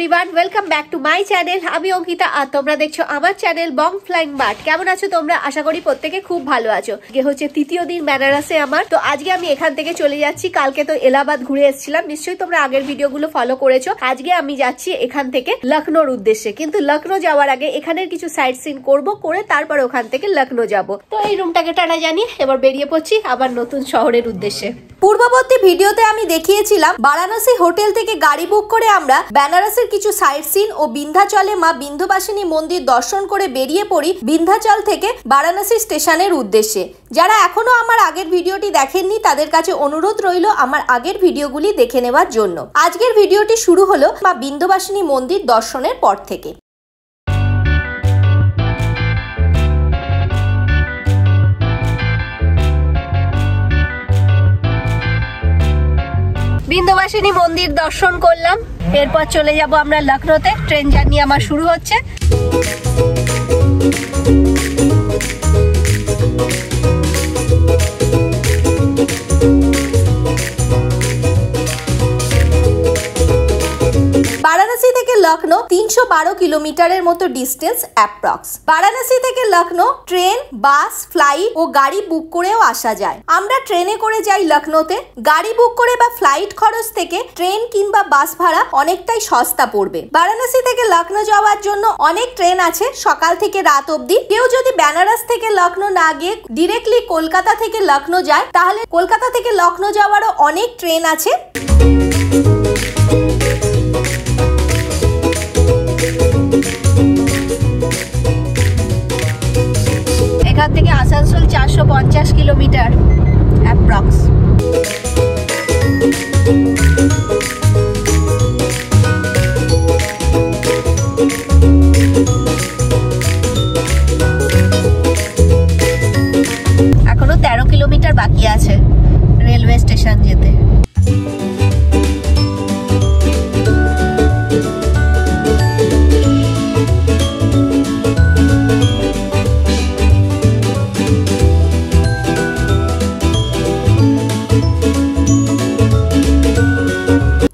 Everyone, welcome back to my channel. আমি অঙ্কিতা আর তোমরা দেখছো আমার চ্যানেল বং ফ্লাইং বার্ড। কেমন আছো তোমরা? আশা করি প্রত্যেকে খুব ভালো আছো। হচ্ছে তৃতীয় দিন বেনারসে আমার। তো আজকে আমি এখান থেকে চলে যাচ্ছি। কালকে তো এলাহাবাদ ঘুরে এসেছিলাম, নিশ্চয়ই তোমরা আগের ভিডিওগুলো ফলো করেছো। আজকে আমি যাচ্ছি এখান থেকে লখনৌর উদ্দেশ্যে, কিন্তু লখনৌ যাওয়ার আগে এখানের কিছু সাইট সিন করবো, করে তারপর ওখান থেকে লখনৌ যাব। তো এই রুমটাকে টাটা জানিয়ে এবার বেরিয়ে পড়ছি আবার নতুন শহরের উদ্দেশ্যে। পূর্ববর্তী ভিডিওতে আমি দেখিয়েছিলাম বারাণসী হোটেল থেকে গাড়ি বুক করে আমরা বেনারসের কিছু সাইট সিন ও বিন্ধ্যাচলে মা বিন্ধ্যবাসিনী মন্দির দর্শন করে বেরিয়ে পড়ি বিন্ধ্যাচল থেকে বারাণসী স্টেশনের উদ্দেশ্যে। যারা এখনো আমার আগের ভিডিওটি দেখেননি তাদের কাছে অনুরোধ রইল আমার আগের ভিডিওগুলি দেখে নেওয়ার জন্য। আজকের ভিডিওটি শুরু হলো মা বিন্ধ্যবাসিনী মন্দির দর্শনের পর থেকে। বিন্ধ্যবাসিনী মন্দির দর্শন করলাম, এরপর চলে যাব আমরা লখনৌতে। ট্রেন জার্নি আমার শুরু হচ্ছে। বারাণসী থেকে লখনৌ 312 কিলোমিটারের মতো ডিস্টেন্স অ্যাপ্রক্স। বারাণসী থেকে লখনৌ ট্রেন, বাস, ফ্লাইট ও গাড়ি বুক করেও আসা যায়। আমরা ট্রেনে করে যাই লখনৌতে। গাড়ি বুক করে বা ফ্লাইট খরচ থেকে ট্রেন কিংবা বাস ভাড়া অনেকটাই সস্তা পড়বে। বারাণসী থেকে লখনৌ যাওয়ার জন্য অনেক ট্রেন আছে সকাল থেকে রাত অবধি। কেউ যদি বেনারস থেকে লখনৌ না গিয়ে ডিরেক্টলি কলকাতা থেকে লখনৌ যায়, তাহলে কলকাতা থেকে লখনৌ যাওয়ারও অনেক ট্রেন আছে। এখান থেকে আসানসোল 450 কিলোমিটার অ্যাপ্রক্স। এখনো 13 কিলোমিটার বাকি আছে রেলওয়ে স্টেশন যেতে।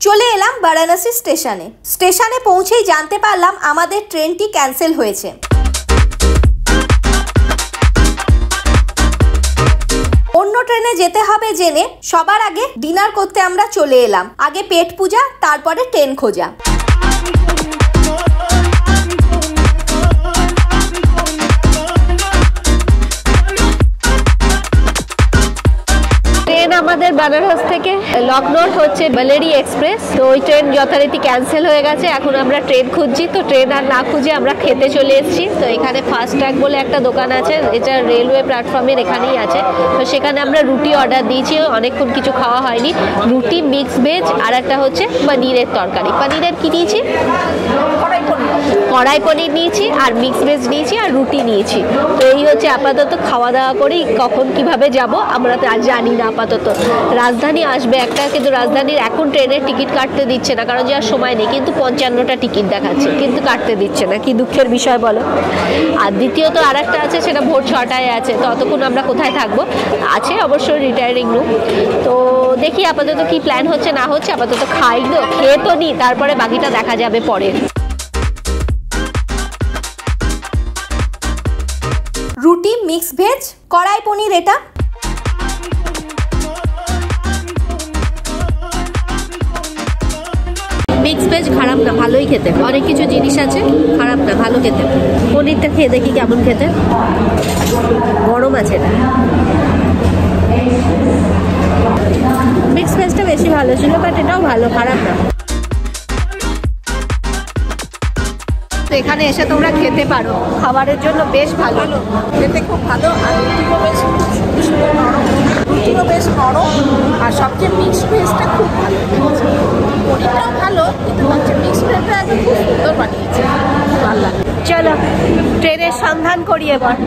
চলে এলাম বারাণসী স্টেশনে। স্টেশনে পৌঁছেই জানতে পারলাম আমাদের ট্রেনটি ক্যান্সেল হয়েছে। অন্য ট্রেনে যেতে হবে জেনে সবার আগে ডিনার করতে আমরা চলে এলাম। আগে পেট পূজা, তারপরে ট্রেন খোঁজা। আমাদের বেনারস থেকে লখনৌর হচ্ছে বেলেরি এক্সপ্রেস। তো ওই ট্রেন যথারীতি ক্যান্সেল হয়ে গেছে। এখন আমরা ট্রেন খুঁজছি। তো ট্রেন আর না খুঁজে আমরা খেতে চলে এসেছি। তো এখানে ফাস্ট ট্র্যাক বলে একটা দোকান আছে, এটা রেলওয়ে প্ল্যাটফর্মের এখানেই আছে। তো সেখানে আমরা রুটি অর্ডার দিয়েছি, অনেকক্ষণ কিছু খাওয়া হয়নি। রুটি, মিক্স ভেজ আর একটা হচ্ছে পনিরের তরকারি। পনিরের কি নিয়েছি? কড়াই পনির নিয়েছি, আর মিক্স ভেজ নিয়েছি, আর রুটি নিয়েছি। তো এই হচ্ছে আপাতত খাওয়া দাওয়া করি। কখন কিভাবে যাব আমরা তো আজ জানি না। আপাতত রাজধানী আসবে একটা, কিন্তু রাজধানীর এখন ট্রেনের টিকিট কাটতে দিচ্ছে না, কারণ যাওয়ার সময় নেই। কিন্তু 55টা টিকিট দেখাচ্ছে, কিন্তু কাটতে দিচ্ছে না। কি দুঃখের বিষয় বলো। আর দ্বিতীয়ত আর একটা আছে, সেটা ভোর 6টায় আছে। তো ততক্ষণ আমরা কোথায় থাকবো? আছে অবশ্যই রিটায়ারিং রুম। তো দেখি আপাতত কি প্ল্যান হচ্ছে না হচ্ছে। আপাতত খাই তো, খেয়ে তো নিই, তারপরে বাকিটা দেখা যাবে পরে। রুটি, মিক্স ভেজ, কড়াই পনির এটা। মিক্স ভেজ খারাপ না, ভালোই খেতে। অনেক কিছু জিনিস আছে, খারাপ না, ভালো খেতে। পনিরটা খেয়ে দেখি কেমন খেতে। গরম আছে না। মিক্স ভেজটা বেশি ভালো ছিল, বাট এটাও ভালো, খারাপ না। তো এখানে এসে তোমরা খেতে পারো, খাবারের জন্য বেশ ভালো, খেতে খুব ভালো। আর রুটিও বেশ নরম, আর সবচেয়ে মিক্স ভেজটা খুব ভালো। পনিরটাও ভালো, কিন্তু হচ্ছে মিক্স ভেজটা একদম খুব সুন্দর বানিয়েছে, ভালো লাগে। চলো ট্রেনের সন্ধান করি এবার।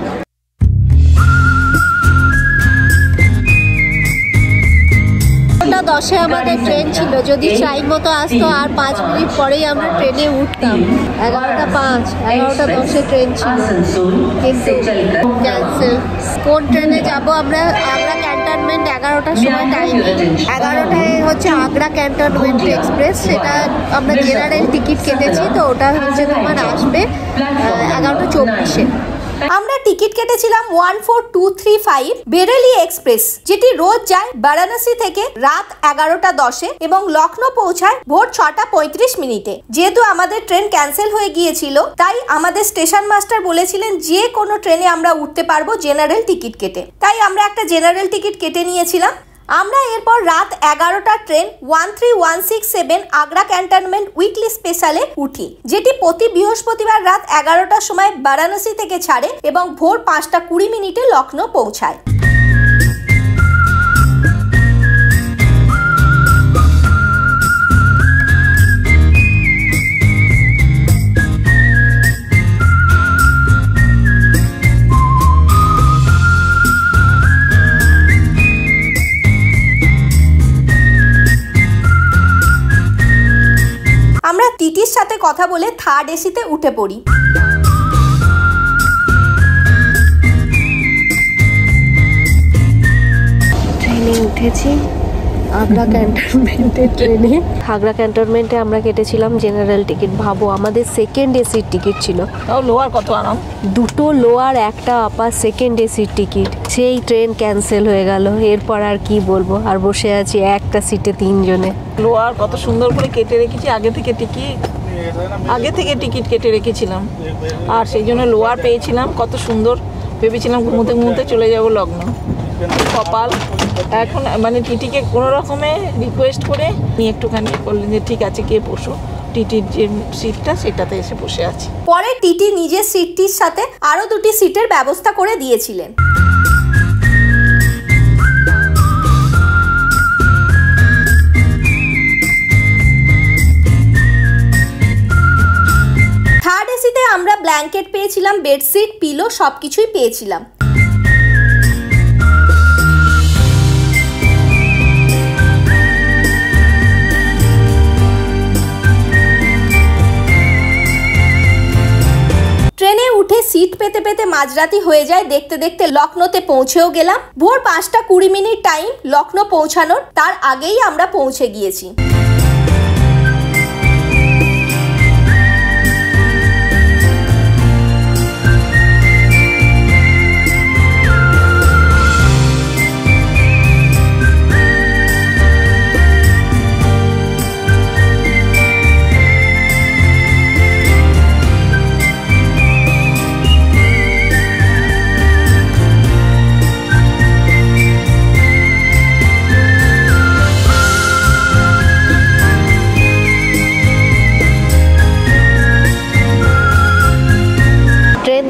11:10 আমাদের ট্রেন ছিল, যদি টাইম মতো আসতো আর 5 মিনিট পরেই আমরা ট্রেনে উঠতাম। 11:05 11:10 ট্রেন ছিল, কিন্তু ক্যান্সেল। কোন ট্রেনে যাব আমরা? আগ্রা ক্যান্টনমেন্ট 11টার সময় টাইম, 11টায় হচ্ছে আগ্রা ক্যান্টনমেন্ট এক্সপ্রেস, সেটা আমরা জেনারেল টিকিট কেটেছি, তো ওটা হচ্ছে তোমার আসবে 11:24-এ। আমরা টিকিট কেটেছিলাম 14235 বেরেলি এক্সপ্রেস, যেটি রোজ যায় বারাণসী থেকে রাত 11:10 এবং লখনৌ পৌঁছায় ভোর 6:35। যেহেতু আমাদের ট্রেন ক্যান্সেল হয়ে গিয়েছিল, তাই আমাদের স্টেশন মাস্টার বলেছিলেন যে কোনো ট্রেনে আমরা উঠতে পারবো জেনারেল টিকিট কেটে, তাই আমরা একটা জেনারেল টিকিট কেটে নিয়েছিলাম। আমরা এরপর রাত 11টার ট্রেন 13167 আগ্রা ক্যান্টনমেন্ট উইকলি স্পেশালে উঠি, যেটি প্রতি বৃহস্পতিবার রাত 11টার সময় বারাণসী থেকে ছাড়ে এবং ভোর 5:20 লখনৌ পৌঁছায়। আমরা টিটির সাথে কথা বলে থার্ড এসিতে উঠে পড়ি। ট্রেনে উঠেছি আগ্রা ক্যান্টনমেন্টের ট্রেনে। আগ্রা ক্যান্টনমেন্টে আমরা কেটেছিলাম জেনারেল টিকিট। ভাবো, আমাদের সেকেন্ড এসির টিকিট ছিল। লোয়ার কত আরাম, দুটো লোয়ার একটা আপার সেকেন্ড এসির টিকিট। সেই ট্রেন ক্যান্সেল হয়ে গেল। এরপর আর কি বলবো, আর বসে আছি একটা সিটে 3 জনে। লোয়ার কত সুন্দর করে কেটে রেখেছি, আগে থেকে টিকিট কেটে রেখেছিলাম, আর সেই জন্য লোয়ার পেয়েছিলাম। কত সুন্দর ভেবেছিলাম ঘুমোতে ঘুমোতে চলে যাবো লখনৌ। কপাল। এখন মানে টিটিকে কোনো রকমে রিকোয়েস্ট করে নিয়ে একটুখানি বললেন যে ঠিক আছে, কে বসো, টিটির যে সিটটা সেটাতে এসে বসে আছি। পরে টিটি নিজের সিটটির সাথে আরো 2টি সিটের ব্যবস্থা করে দিয়েছিলেন। থার্ড এসিতে আমরা ব্ল্যাঙ্কেট পেয়েছিলাম, বেডশিট, পিলো সবকিছুই পেয়েছিলাম। ট্রেনে উঠে সিট পেতে পেতে মাঝরাতি হয়ে যায়। দেখতে দেখতে লখনৌতে পৌঁছেও গেলাম। ভোর 5:20 টাইম লখনৌ পৌঁছানোর, তার আগেই আমরা পৌঁছে গিয়েছি।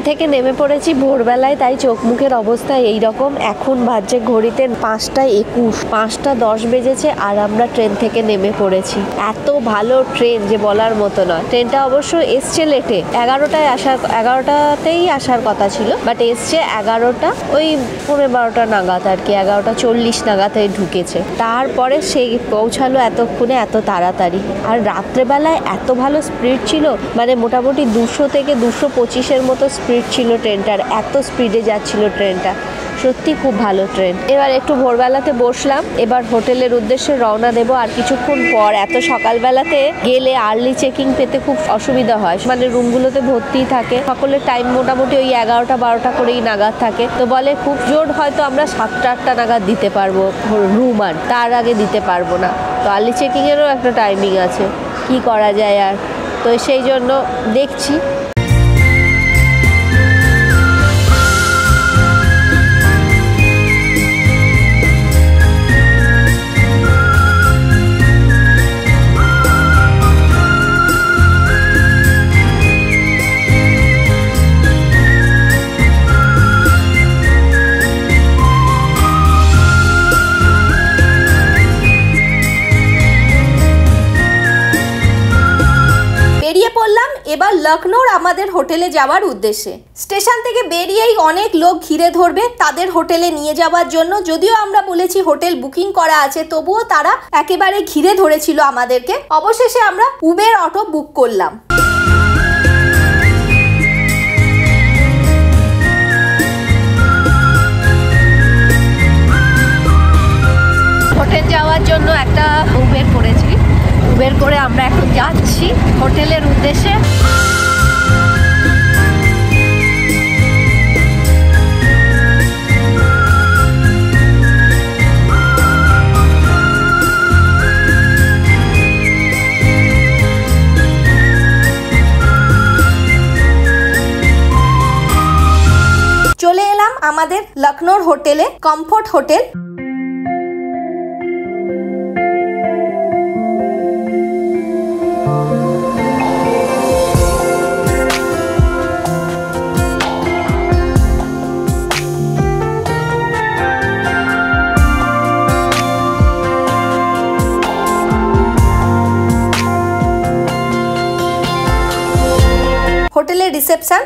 থেকে নেমে পড়েছি ভোরবেলায়, তাই চোখ মুখের অবস্থা এইরকম। এখন বাজছে ঘড়িতে 5:21, 5:10 বেজেছে আর আমরা ট্রেন থেকে নেমে পড়েছি। এত ভালো ট্রেন যে বলার মতো নয়। ট্রেনটা অবশ্য এসছে লেটে, 11টাতেই আসার কথা ছিল, বাট এসছে 11টা ওই 12:15 নাগাদ আর কি, 11:40 নাগাদে ঢুকেছে। তারপরে সেই পৌঁছালো এতক্ষণে এত তাড়াতাড়ি। আর রাত্রেবেলায় এত ভালো স্পিড ছিল, মানে মোটামুটি 200 থেকে 225-এর মতো স্পিড ছিল ট্রেনটার, এত স্পিডে যাচ্ছিল ট্রেনটা। সত্যি খুব ভালো ট্রেন। এবার একটু ভোরবেলাতে বসলাম, এবার হোটেলের উদ্দেশ্যে রওনা দেব আর কিছুক্ষণ পর। এত সকালবেলাতে গেলে আর্লি চেকিং পেতে খুব অসুবিধা হয়, মানে রুমগুলোতে ভর্তি থাকে, সকলের টাইম মোটামুটি ওই 11টা-12টা করেই নাগাদ থাকে। তো বলে খুব জোর হয়তো আমরা 7টা-8টা নাগাদ দিতে পারবো রুম, আর তার আগে দিতে পারবো না। তো আর্লি চেকিংয়েরও একটা টাইমিং আছে, কি করা যায় আর। তো সেই জন্য দেখছি। এবার লখনৌর আমাদের হোটেলে যাওয়ার উদ্দেশ্যে। স্টেশন থেকে বেরিয়েই অনেক লোক ঘিরে ধরবে তাদের হোটেলে নিয়ে যাওয়ার জন্য। যদিও আমরা বলেছি হোটেল বুকিং করা আছে, তবুও তারা একেবারে ঘিরে ধরেছিল আমাদেরকে। অবশেষে আমরা উবের অটো বুক করলাম। হোটেল যাওয়ার জন্য একটা উবের করেছি। উবের করে আমরা এখন যাচ্ছি হোটেলের উদ্দেশ্যে। চলে এলাম আমাদের লখনৌর হোটেলে, কমফোর্ট হোটেল। হোটেলের রিসেপশন।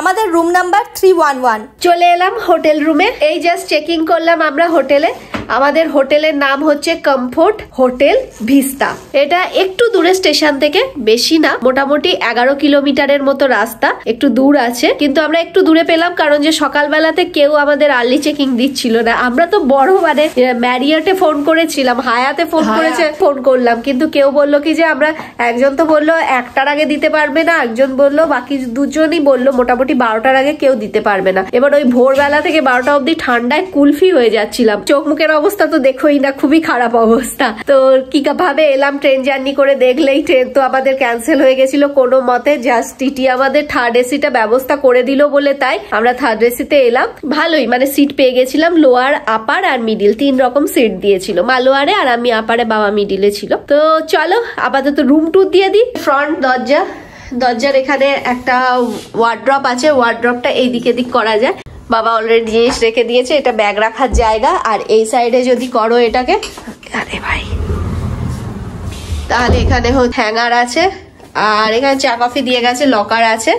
আমাদের রুম নাম্বার 311। চলে এলাম হোটেল রুমে। এই জাস্ট চেকিং করলাম আমরা হোটেলে। আমাদের হোটেলের নাম হচ্ছে কমফোর্ট হোটেল ভিস্তা। এটা একটু দূরে স্টেশন থেকে, বেশি না, মোটামুটি 11 কিলোমিটারের মতো রাস্তা, একটু দূর আছে। কিন্তু আমরা একটু দূরে পেলাম কারণ যে সকালবেলাতে কেউ আমাদের আর্লি চেকিং দিচ্ছিল না। আমরা তো বড় মানে ম্যারিয়টে ফোন করেছিলাম, হায়াতে ফোন করলাম, কিন্তু কেউ বললো কি যে আমরা, একজন তো বললো 1টার আগে দিতে পারবে না, একজন বললো, বাকি দুজনই বললো মোটামুটি 12টার আগে কেউ দিতে পারবে না। এবার ওই ভোরবেলা থেকে 12টা অব্দি ঠান্ডায় কুলফি হয়ে যাচ্ছিলাম। চোখ মুখের অবস্থা তো দেখোই না, খুবই খারাপ অবস্থা। তো কি ভাবে এলাম, ট্রেন জার্নি করে দেখলেই ট্রেন তো আমাদের ক্যান্সেল হয়ে গেছিল কোনো মতে। জাস্ট টিটি আমাদের থার্ড এসিটা ব্যবস্থা করে দিল বলে তাই আমরা থার্ড এসিতে এলাম। ভালোই মানে সিট পেয়ে গেছিলাম, লোয়ার, আপার আর মিডিল, 3 রকম সিট দিয়েছিল। মা লোয়ারে আর আমি আপারে, বাবা মিডিলে ছিল। তো চলো আপাতত রুম ট্যুর দিয়ে দিই। ফ্রন্ট দরজার এখানে একটা ওয়ার্ড্রপ আছে, ওয়ার্ড্রপটা এই দিকে দিক করা যায়। বাবা অলরেডি জিনিস রেখে দিয়েছে, এটা ব্যাগ রাখার জায়গা। আর এই সাইডে যদি করো এটাকে, আরে ভাই, তাহলে এখানে হ্যাঙ্গার আছে, আর এখানে চা কফি দিয়ে গেছে, লকার আছে।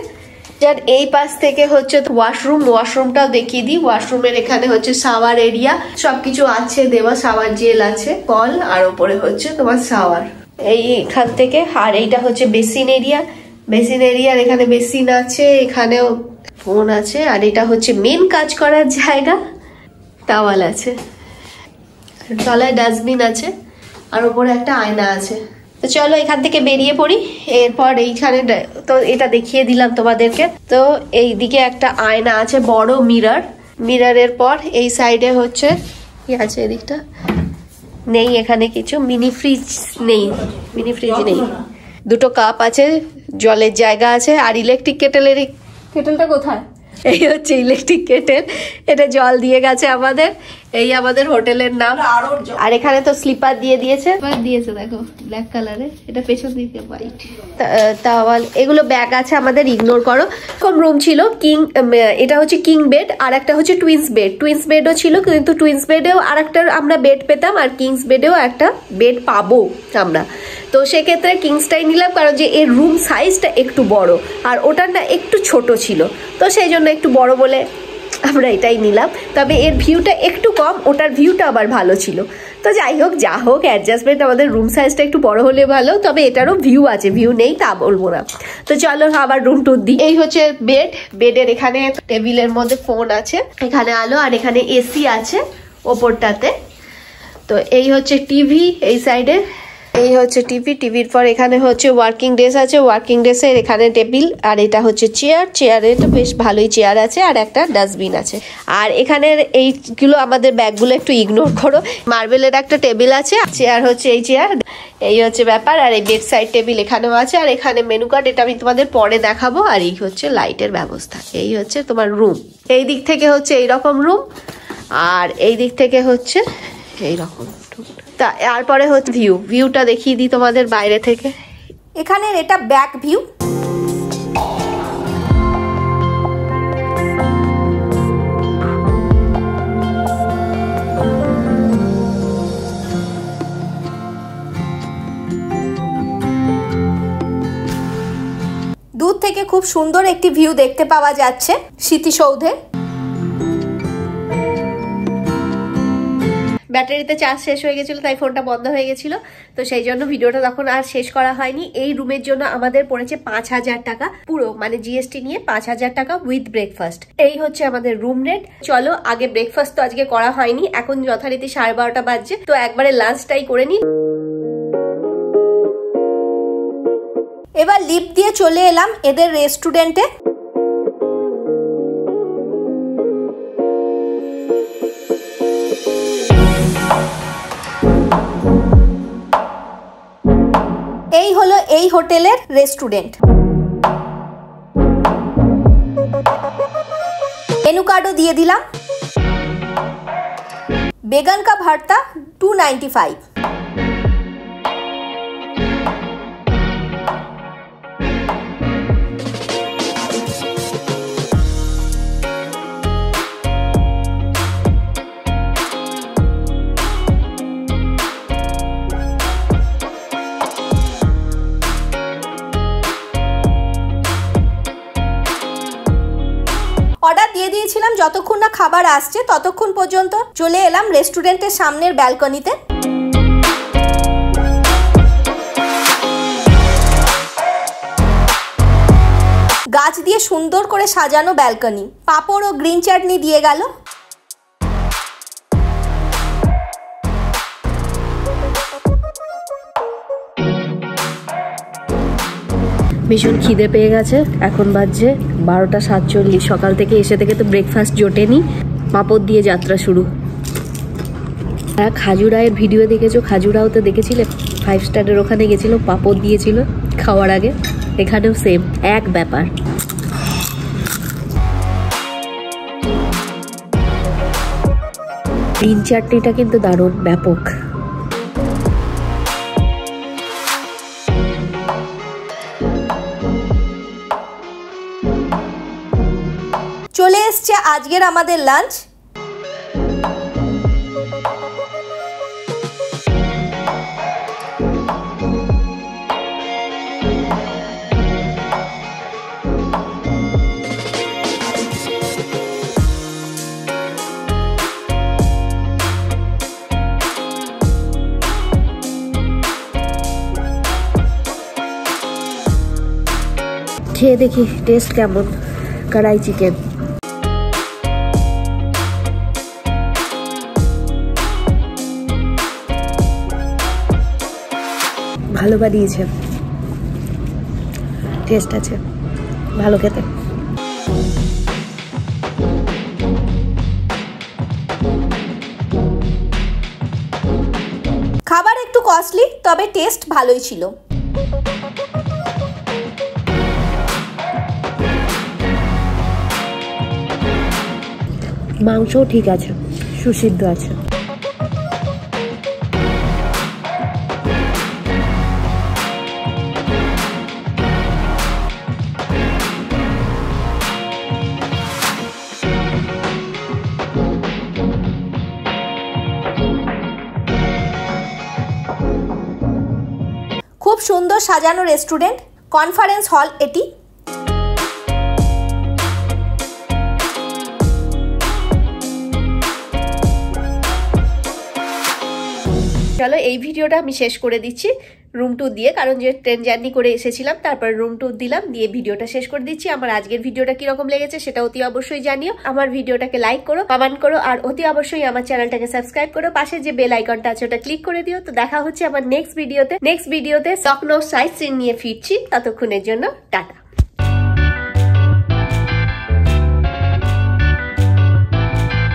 যার এই পাশ থেকে হচ্ছে ওয়াশরুমটাও দেখিয়ে দিই। ওয়াশরুমের এখানে হচ্ছে শাওয়ার এরিয়া, সবকিছু আছে দেওয়া, শাওয়ার জেল আছে, কল, আর ওপরে হচ্ছে তোমার শাওয়ার এইখান থেকে। আর এইটা হচ্ছে বেসিন এরিয়ার এখানে বেসিন আছে, এখানেও ফোন আছে। আর এটা হচ্ছে মেন কাজ করার জায়গা, টাওয়াল আছে, তলায় ডাস্টবিন আছে, আর উপরে একটা আয়না আছে। তো চলো এখান থেকে বেরিয়ে পড়ি। এরপর এইখানে তো এটা দেখিয়ে দিলাম তোমাদেরকে। তো এই দিকে একটা আয়না আছে, বড় মিররের পর এই সাইডে হচ্ছে কি আছে, এদিকটা নেই, এখানে কিছু মিনি ফ্রিজ নেই, দুটো কাপ আছে, জলের জায়গা আছে। আর ইলেকট্রিক কেটেলটা কোথায়? এই হচ্ছে ইলেকট্রিক কেটেল, এটা জল দিয়ে গেছে আমাদের। এই আমাদের হোটেলের নাম। আর এখানে তো স্লিপার দিয়েছে দেখো, ব্ল্যাক কালারে, এটা পেছন দিকে হোয়াইট। তাওয়াল, এগুলো ব্যাগ আছে আমাদের, ইগনোর করো। কম রুম ছিল, এটা হচ্ছে কিং বেড, আর একটা হচ্ছে টুইন্স বেডও ছিল, কিন্তু টুইন্স বেডেও আর একটা আমরা বেড পেতাম, আর কিংস বেডেও একটা বেড পাবো আমরা। তো সেক্ষেত্রে কিংসটাই নিলাম, কারণ যে এর রুম সাইজটা একটু বড়, আর ওটার না একটু ছোট ছিল, তো সেই জন্য একটু বড় বলে আমরা এটাই নিলাম। তবে এর ভিউটা একটু কম, ওটার ভিউটা আবার ভালো ছিল। তো যাই হোক, যা হোক, অ্যাডজাস্টমেন্ট, আমাদের রুম সাইজটা একটু বড় হলে ভালো, তবে এটারও ভিউ আছে, ভিউ নেই তা বলবো না। তো চলো আবার রুম টুর দিই। এই হচ্ছে বেডের এখানে টেবিলের মধ্যে ফোন আছে, এখানে আলো, আর এখানে এসি আছে ওপরটাতে। তো এই হচ্ছে টিভি, এই সাইডে এই হচ্ছে টিভির পর এখানে হচ্ছে ওয়ার্কিং ডেস্ক আছে, ওয়ার্কিং ডেস্কের এখানে টেবিল, আর এটা হচ্ছে চেয়ারে তো বেশ ভালোই চেয়ার আছে, আর একটা ডাস্টবিন আছে। আর এখানের এইগুলো আমাদের ব্যাগগুলো একটু ইগনোর করো। মার্বেলের একটা টেবিল আছে, চেয়ার হচ্ছে এই চেয়ার, এই হচ্ছে ব্যাপার। আর এই বেড সাইড টেবিল এখানেও আছে, আর এখানে মেনু কার্ড, এটা আমি তোমাদের পরে দেখাবো। আর এই হচ্ছে লাইটের ব্যবস্থা। এই হচ্ছে তোমার রুম, এই দিক থেকে হচ্ছে এইরকম রুম, আর এই দিক থেকে হচ্ছে এইরকম। তারপরে হচ্ছে ভিউটা দেখিয়ে দিই তোমাদের বাইরে থেকে। এখানের এটা ব্যাক ভিউ। থেকে খুব সুন্দর একটি ভিউ দেখতে পাওয়া যাচ্ছে স্মৃতিসৌধে। ব্যাটারিতে চার্জ শেষ হয়ে গেছিল, তাই ফোনটা বন্ধ হয়ে গেছিল, তো সেই জন্য ভিডিওটা তখন আর শেষ করা হয়নি। এই রুমের জন্য আমাদের পড়েছে 5,000 টাকা পুরো, মানে জিএসটি নিয়ে 5,000 টাকা উইথ ব্রেকফাস্ট। এই হচ্ছে আমাদের রুম রেন্ট। চলো আগে ব্রেকফাস্ট তো আজকে করা হয়নি, এখন যথারীতি 12:30 বাজছে, তো একবারে লাঞ্চটাই করে নিই। এবার লিফট দিয়ে চলে এলাম এদের রেস্টুরেন্টে। এই হলো এই হোটেলের রেস্টুরেন্ট। মেনু কার্ডও দিয়ে দিলাম। বেগান কা ভর্তা 295। অর্ডার দিয়ে দিয়েছিলাম, যতক্ষণ না খাবার আসছে ততক্ষণ পর্যন্ত চলে এলাম রেস্টুরেন্টের সামনের ব্যালকনিতে। গাছ দিয়ে সুন্দর করে সাজানো ব্যালকনি, পাঁপড় ও গ্রিন চাটনি দিয়ে গেল। ভীষণ খিদে পেয়ে গেছে, এখন বাজছে 12:47। সকাল থেকে এসে থেকে তো ব্রেকফাস্ট জোটেনি, পাঁপড় দিয়ে যাত্রা শুরু। খাজুরায়ের ভিডিও দেখেছো, খাজুরাও তো দেখেছিলে, 5 স্টারের ওখানে গেছিল, পাঁপড় দিয়েছিল খাওয়ার আগে। এখানেও সেম এক ব্যাপার। গ্রিন চাটনিটা কিন্তু দারুণ, ব্যাপক। চলে এসছে আজকের আমাদের লাঞ্চ। খেয়ে দেখি টেস্ট কেমন। কড়াই চিকেন ভালো বানিয়েছে, টেস্ট আছে, ভালো খেতে। খাবার একটু কস্টলি, তবে টেস্ট ভালোই ছিল। মাংসও ঠিক আছে, সুসিদ্ধ আছে। খুব সুন্দর সাজানো রেস্টুরেন্ট, কনফারেন্স হল এটি। চলো এই ভিডিওটা আমি শেষ করে দিচ্ছি রুম ট্যুর দিয়ে, কারণ যে ট্রেন জার্নি করে এসেছিলাম, তারপর রুম ট্যুর দিলাম, দিয়ে ভিডিওটা শেষ করে দিচ্ছি। আমার আজকের ভিডিওটা কিরকম লেগেছে সেটা অতি অবশ্যই জানিও। আমার ভিডিওটাকে লাইক করো, কমেন্ট করো, আর অতি অবশ্যই আমার চ্যানেলটাকে সাবস্ক্রাইব করো। পাশে যে বেল আইকনটা আছে ওটা ক্লিক করে দিও। তো দেখা হচ্ছে আমার নেক্সট ভিডিওতে। লখনৌ সাইট সিন নিয়ে ফিরছি, ততক্ষণের জন্য টাটা।